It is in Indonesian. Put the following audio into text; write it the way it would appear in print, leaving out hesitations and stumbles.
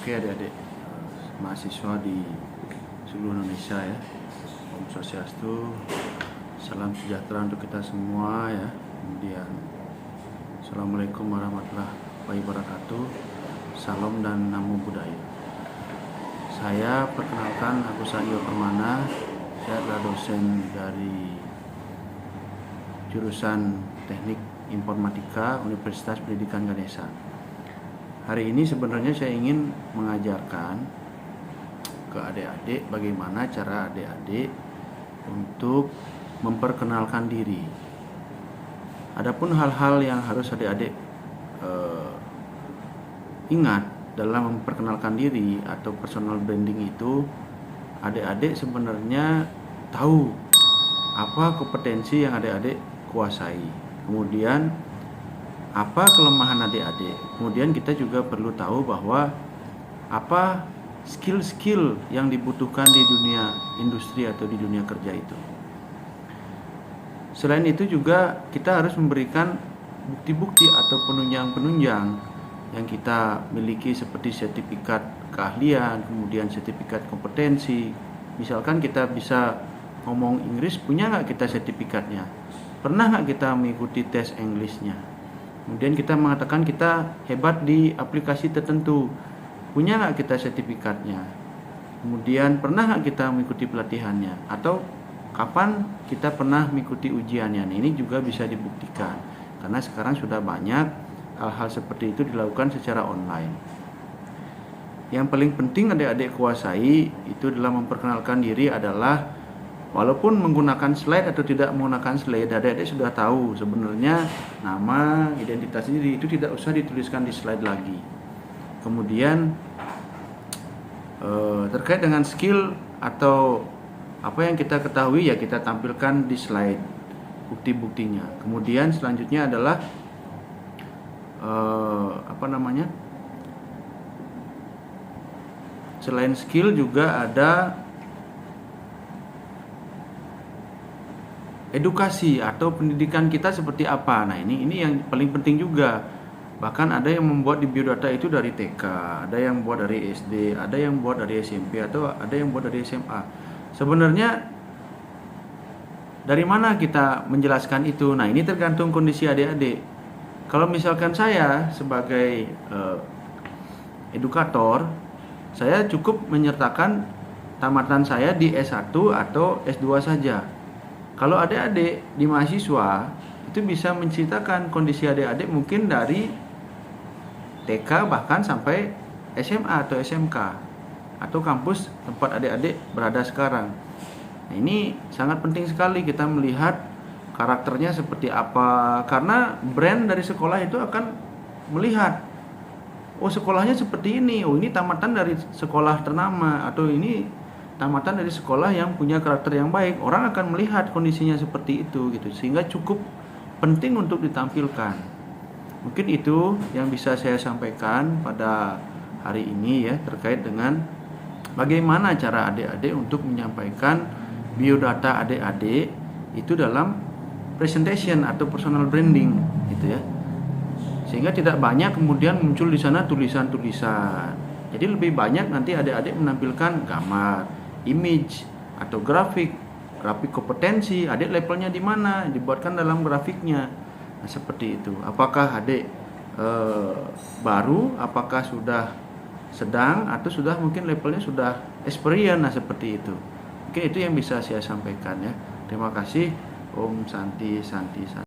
Oke adik-adik mahasiswa di seluruh Indonesia ya, Om Swastiastu, salam sejahtera untuk kita semua ya. Kemudian Assalamualaikum warahmatullahi wabarakatuh, salam dan namo buddhaya. Saya perkenalkan, aku Sahio Permana. Saya adalah dosen dari jurusan Teknik Informatika Universitas Pendidikan Ganesha. Hari ini sebenarnya saya ingin mengajarkan ke adik-adik bagaimana cara adik-adik untuk memperkenalkan diri. Adapun hal-hal yang harus adik-adik ingat dalam memperkenalkan diri atau personal branding itu, adik-adik sebenarnya tahu apa kompetensi yang adik-adik kuasai, kemudian apa kelemahan adik-adik. Kemudian kita juga perlu tahu bahwa apa skill-skill yang dibutuhkan di dunia industri atau di dunia kerja itu. Selain itu juga kita harus memberikan bukti-bukti atau penunjang-penunjang yang kita miliki seperti sertifikat keahlian, kemudian sertifikat kompetensi. Misalkan kita bisa ngomong Inggris, punya nggak kita sertifikatnya? Pernah nggak kita mengikuti tes Englishnya? Kemudian kita mengatakan kita hebat di aplikasi tertentu, punya nggak kita sertifikatnya? Kemudian pernah nggak kita mengikuti pelatihannya? Atau kapan kita pernah mengikuti ujiannya? Nah, ini juga bisa dibuktikan, karena sekarang sudah banyak hal-hal seperti itu dilakukan secara online. Yang paling penting adik-adik kuasai itu dalam memperkenalkan diri adalah, walaupun menggunakan slide atau tidak menggunakan slide, adik-adik sudah tahu sebenarnya nama, identitas diri itu tidak usah dituliskan di slide lagi. Kemudian terkait dengan skill atau apa yang kita ketahui ya kita tampilkan di slide bukti-buktinya. Kemudian selanjutnya adalah selain skill juga ada edukasi atau pendidikan kita seperti apa. Nah, ini yang paling penting juga. Bahkan ada yang membuat di biodata itu dari TK, ada yang buat dari SD, ada yang buat dari SMP, atau ada yang buat dari SMA. Sebenarnya dari mana kita menjelaskan itu? Nah, ini tergantung kondisi adik-adik. Kalau misalkan saya sebagai edukator, saya cukup menyertakan tamatan saya di S1 atau S2 saja. Kalau adik-adik di mahasiswa itu bisa menceritakan kondisi adik-adik mungkin dari TK bahkan sampai SMA atau SMK atau kampus tempat adik-adik berada sekarang. Nah, ini sangat penting sekali kita melihat karakternya seperti apa, karena brand dari sekolah itu akan melihat, oh sekolahnya seperti ini, oh ini tamatan dari sekolah ternama, atau ini tamatan dari sekolah yang punya karakter yang baik. Orang akan melihat kondisinya seperti itu gitu, sehingga cukup penting untuk ditampilkan. Mungkin itu yang bisa saya sampaikan pada hari ini ya, terkait dengan bagaimana cara adik-adik untuk menyampaikan biodata adik-adik itu dalam presentation atau personal branding gitu ya, sehingga tidak banyak kemudian muncul di sana tulisan-tulisan. Jadi lebih banyak nanti adik-adik menampilkan gambar, image atau grafik kompetensi, adik levelnya di mana, dibuatkan dalam grafiknya. Nah, seperti itu. Apakah adik baru, apakah sudah sedang, atau sudah mungkin levelnya sudah experience. Nah, seperti itu. Mungkin itu yang bisa saya sampaikan ya. Terima kasih. Om Santi Santi Santi.